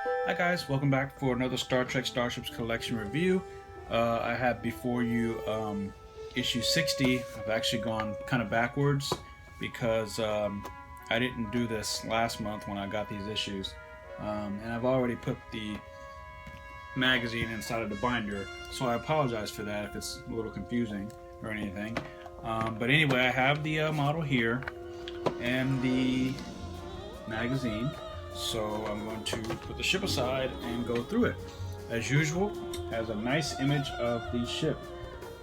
Hi guys, welcome back for another Star Trek Starships collection review. I have before you issue 60. I've actually gone kind of backwards because I didn't do this last month when I got these issues. And I've already put the magazine inside of the binder, so I apologize for that if it's a little confusing or anything. But anyway, I have the model here and the magazine. So I'm going to put the ship aside and go through it. As usual, has a nice image of the ship.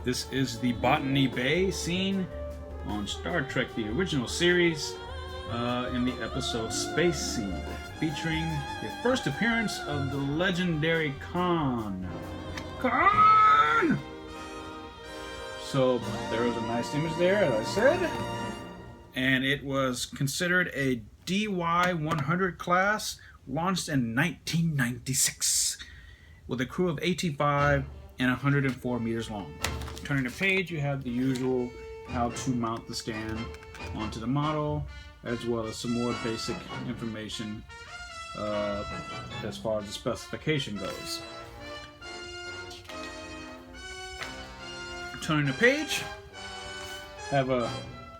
This is the Botany Bay scene on Star Trek, the original series, in the episode Space Seed, featuring the first appearance of the legendary Khan. Khan! So there was a nice image there, as I said, and it was considered a DY-100 class, launched in 1996 with a crew of 85 and 104 meters long. Turning the page, you have the usual how to mount the stand onto the model, as well as some more basic information as far as the specification goes. Turning the page, have a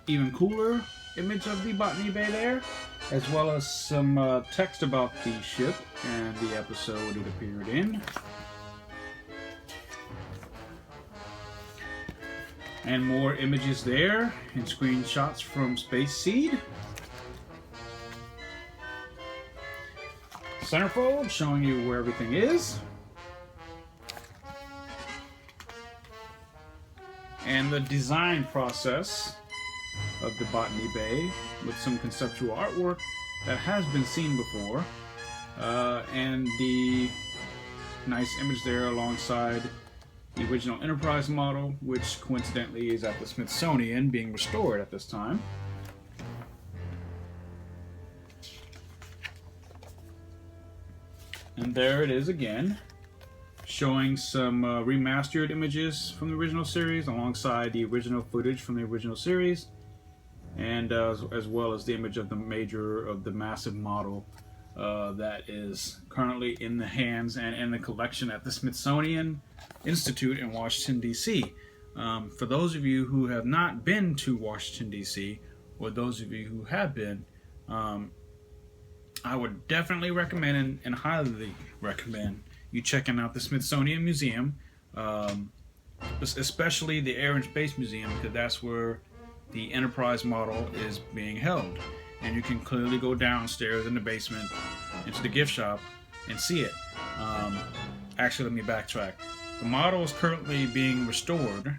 even cooler image of the Botany Bay there, as well as some text about the ship and the episode it appeared in. And more images there and screenshots from Space Seed. Centerfold showing you where everything is. And the design process of the Botany Bay with some conceptual artwork that has been seen before, and the nice image there alongside the original Enterprise model, which coincidentally is at the Smithsonian being restored at this time. And there it is again, showing some remastered images from the original series alongside the original footage from the original series, and as well as the image of the massive model that is currently in the hands and in the collection at the Smithsonian Institute in Washington, D.C. For those of you who have not been to Washington, D.C., or those of you who have been, I would definitely recommend and highly recommend you checking out the Smithsonian Museum, especially the Air and Space Museum, because that's where the Enterprise model is being held. And you can clearly go downstairs in the basement into the gift shop and see it. Actually, let me backtrack. The model is currently being restored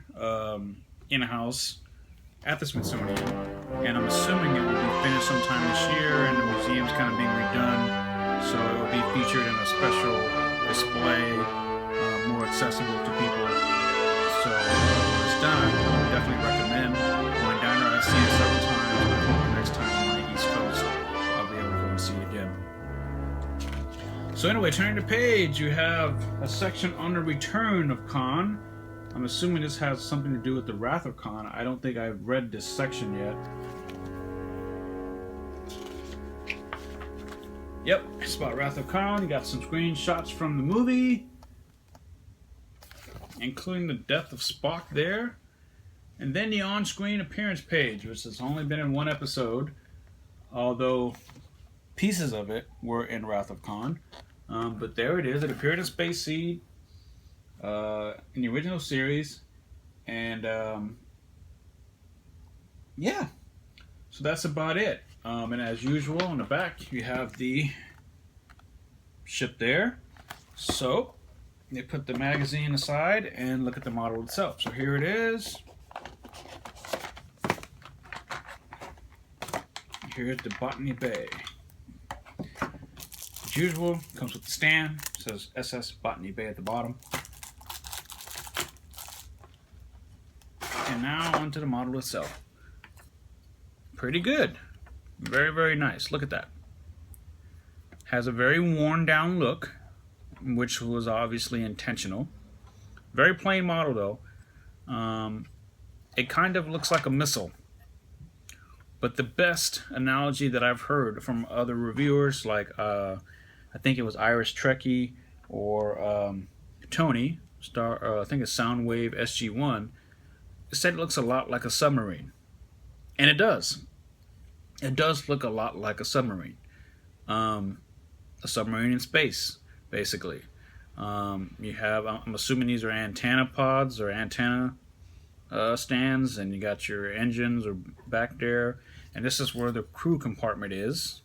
in-house at the Smithsonian, and I'm assuming it will be finished sometime this year, and the museum's kind of being redone, so it will be featured in a special display, more accessible to people. So when it's done, I would definitely recommend going down there. I've seen it several times, but I hope the next time I'm on the East Coast, I'll be able to go and see it again. So anyway, turning the page, you have a section on the return of Khan. I'm assuming this has something to do with the Wrath of Khan. I don't think I've read this section yet. Yep, it's about Wrath of Khan. You got some screenshots from the movie, including the death of Spock there. And then the on-screen appearance page, which has only been in one episode, although pieces of it were in Wrath of Khan. But there it is. It appeared in Space Seed in the original series. And yeah, so that's about it. And as usual, on the back, you have the ship there. So they put the magazine aside and look at the model itself. So here it is. Here at the Botany Bay. As usual, comes with the stand. It says SS Botany Bay at the bottom. And now onto the model itself. Pretty good. Very, very nice. Look at that. Has a very worn down look, which was obviously intentional. Very plain model though. It kind of looks like a missile. But the best analogy that I've heard from other reviewers, like I I think it was Irish Trekkie or Tony, I think it's Soundwave SG1, said it looks a lot like a submarine. And it does. It does look a lot like um, a submarine in space, basically. You have, I'm assuming these are antenna pods or antenna stands, and you got your engines are back there, and this is where the crew compartment is.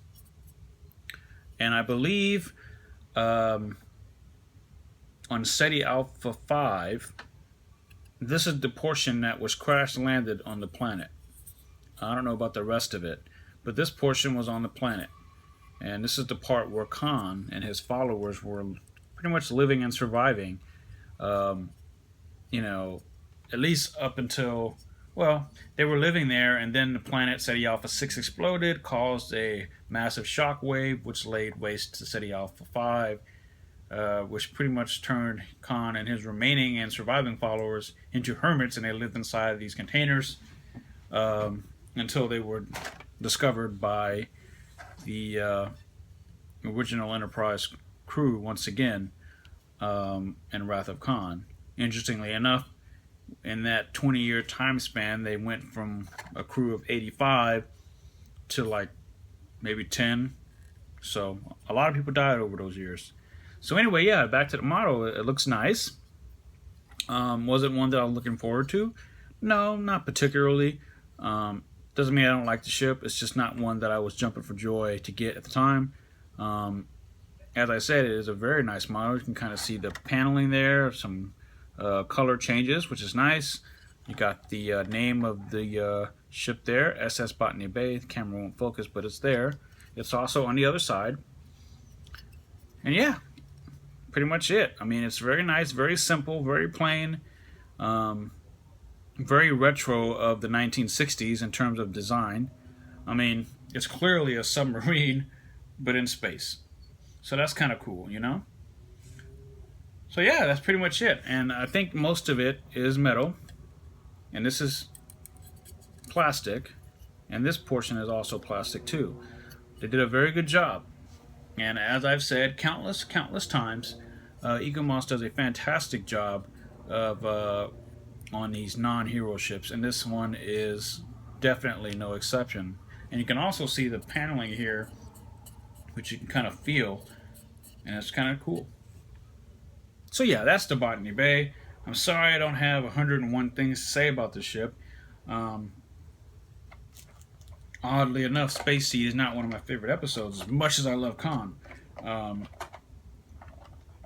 And I believe on SETI Alpha 5, this is the portion that was crash landed on the planet. I don't know about the rest of it, but this portion was on the planet. And this is the part where Khan and his followers were pretty much living and surviving, you know, at least up until, well, they were living there, and then the planet SETI Alpha 6 exploded, caused a massive shock wave, which laid waste to SETI Alpha 5, which pretty much turned Khan and his remaining and surviving followers into hermits, and they lived inside of these containers until they were discovered by the original Enterprise crew once again in Wrath of Khan. Interestingly enough, in that 20-year time span, they went from a crew of 85 to like maybe 10. So a lot of people died over those years. So anyway, yeah, back to the model. It looks nice. Was it one that I was looking forward to? No, not particularly. Doesn't mean I don't like the ship. It's just not one that I was jumping for joy to get at the time. As I said, it is a very nice model. You can kind of see the paneling there, some color changes, which is nice. You got the name of the ship there, SS Botany Bay. The camera won't focus, but it's there. It's also on the other side. And yeah, pretty much it. I mean, it's very nice, very simple, very plain, very retro of the 1960s in terms of design. I mean, it's clearly a submarine, but in space. So that's kind of cool, you know? So yeah, that's pretty much it. And I think most of it is metal. And this is plastic. And this portion is also plastic too. They did a very good job. And as I've said countless times, Ecomos does a fantastic job of on these non-hero ships. And this one is definitely no exception. And you can also see the paneling here, which you can kind of feel. And it's kind of cool. So yeah, that's the Botany Bay. I'm sorry I don't have 101 things to say about the ship. Oddly enough, Space Seed is not one of my favorite episodes, as much as I love Khan.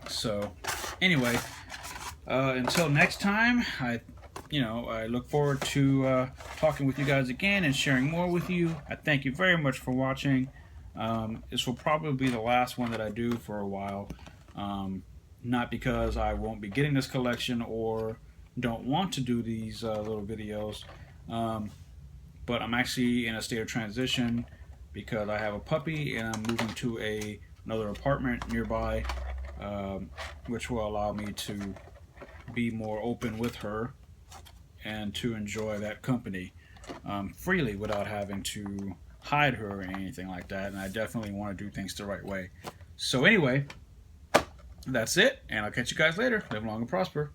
So anyway, until next time, I look forward to talking with you guys again and sharing more with you. I thank you very much for watching. This will probably be the last one that I do for a while. Not because I won't be getting this collection or don't want to do these little videos, but I'm actually in a state of transition because I have a puppy and I'm moving to another apartment nearby, which will allow me to be more open with her and to enjoy that company freely without having to hide her or anything like that. And I definitely want to do things the right way. So anyway, that's it, and I'll catch you guys later. Live long and prosper.